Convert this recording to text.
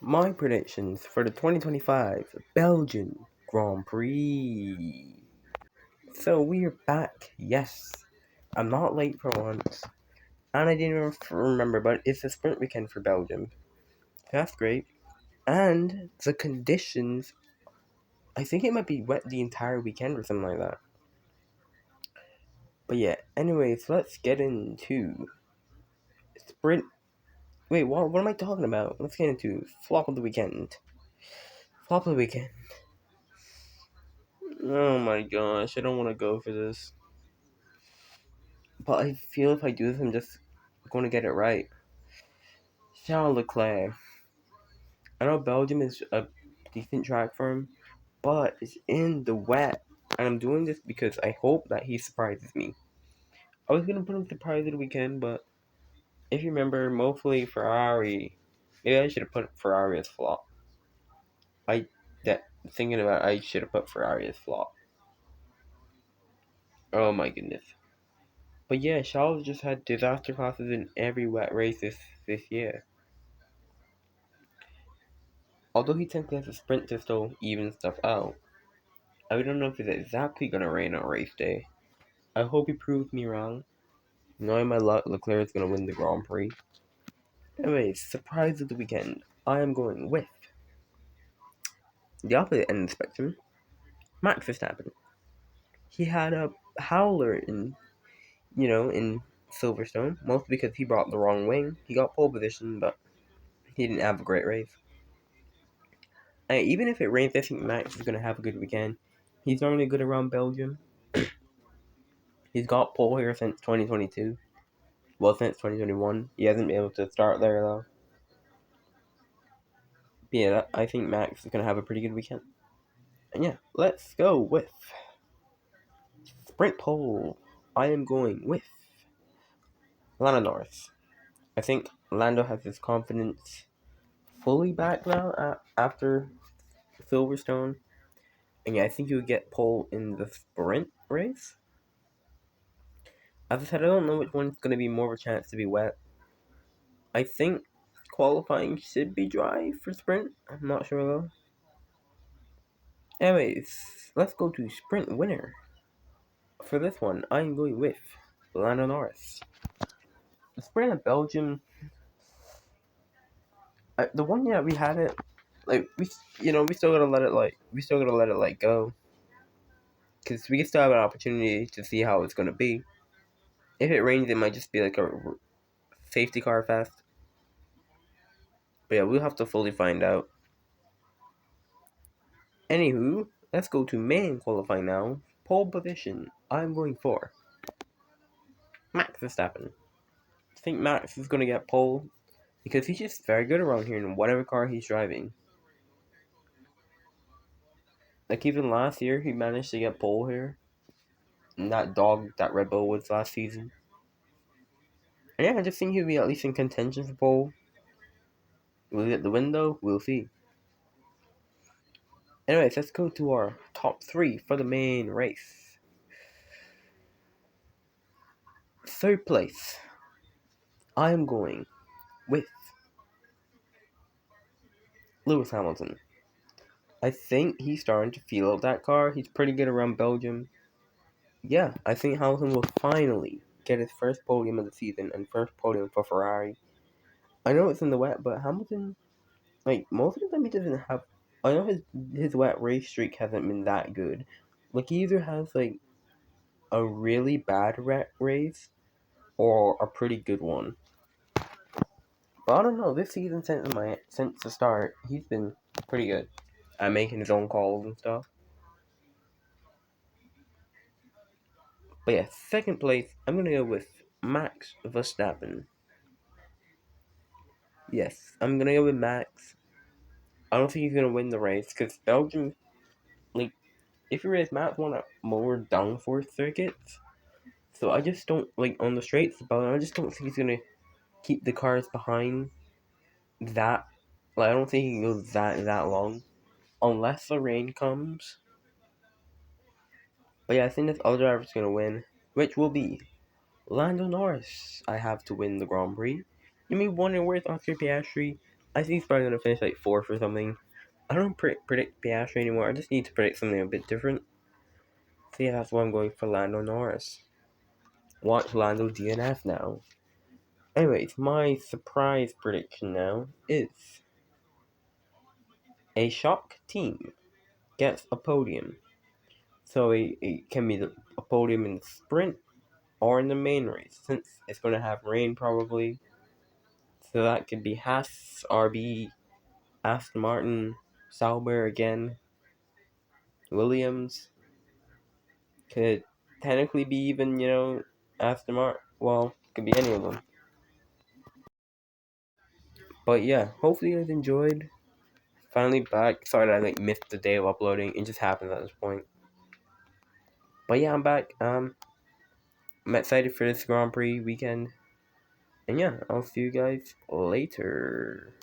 My predictions for the 2025 Belgian Grand Prix. So we're back. Yes, I'm not late for once, and I didn't even remember, but it's a sprint weekend for Belgium. That's great. And the conditions, I think it might be wet the entire weekend or something like that. But yeah, anyways, let's get into sprint. Wait, what am I talking about? Let's get into flop of the weekend. Flop of the weekend. Oh my gosh, I don't want to go for this. But I feel if I do this, I'm just going to get it right. Charles Leclerc. I know Belgium is a decent track for him, but it's in the wet. And I'm doing this because I hope that he surprises me. I was going to put him surprise of the weekend, but if you remember, mostly Ferrari. Maybe I should have put Ferrari as flop. Thinking about it, I should have put Ferrari as flop. Oh my goodness. But yeah, Charles just had disaster classes in every wet race this year. Although he technically has a sprint to still even stuff out, I don't know if it's exactly gonna rain on race day. I hope he proves me wrong. Knowing my luck, Leclerc is gonna win the Grand Prix. Anyways, surprise of the weekend. I am going with the opposite end of the spectrum, Max Verstappen. He had a howler in Silverstone, mostly because he brought the wrong wing. He got pole position, but he didn't have a great race. And even if it rains, I think Max is gonna have a good weekend. He's normally good around Belgium. He's got pole here since 2022. Well, since 2021. He hasn't been able to start there, though. But yeah, I think Max is going to have a pretty good weekend. And yeah, let's go with sprint pole. I am going with Lando Norris. I think Lando has his confidence fully back now after Silverstone. And yeah, I think he'll get pole in the sprint race. As I said, I don't know which one's going to be more of a chance to be wet. I think qualifying should be dry for sprint. I'm not sure though. Anyways, let's go to sprint winner. For this one, I'm going with Lando Norris. The sprint of Belgium, the one year we had it, we still gotta let it go, because we still have an opportunity to see how it's gonna be. If it rains, it might just be like a safety car fest. But yeah, we'll have to fully find out. Anywho, let's go to main qualifying now. Pole position. I'm going for Max Verstappen. I think Max is gonna get pole because he's just very good around here in whatever car he's driving. Like even last year, he managed to get pole here, and that dog that Red Bull was last season. And yeah, I just think he'll be at least in contention for pole. Will he get the window? We'll see. Anyways, let's go to our top three for the main race. Third place, I am going with Lewis Hamilton. I think he's starting to feel out that car. He's pretty good around Belgium. Yeah, I think Hamilton will finally get his first podium of the season and first podium for Ferrari. I know it's in the wet, but Hamilton, like, most of the time he doesn't have. I know his wet race streak hasn't been that good. Like, he either has, like, a really bad race or a pretty good one. But I don't know, this season since the start, he's been pretty good at making his own calls and stuff. But yeah, second place, I'm gonna go with Max Verstappen. Yes, I'm gonna go with Max. I don't think he's gonna win the race because Belgium, like, if you race Max won at more downforce circuits, so I just don't like on the straights. But I just don't think he's gonna keep the cars behind that. Like I don't think he can go that long unless the rain comes. But yeah, I think this other driver's gonna win, which will be Lando Norris. I have to win the Grand Prix. You may wonder where's Oscar Piastri. I think he's probably gonna finish like fourth or something. I don't predict Piastri anymore. I just need to predict something a bit different. So yeah, that's why I'm going for Lando Norris. Watch Lando DNF now. Anyways, my surprise prediction now is a shock team gets a podium. So it can be a podium in the sprint or in the main race, since it's going to have rain probably. So that could be Haas, RB, Aston Martin, Sauber again, Williams. Could technically be even, Aston Martin. Well, could be any of them. But yeah, hopefully you guys enjoyed. Finally back. Sorry that I missed the day of uploading. It just happens at this point. But yeah, I'm back. I'm excited for this Grand Prix weekend. And yeah, I'll see you guys later.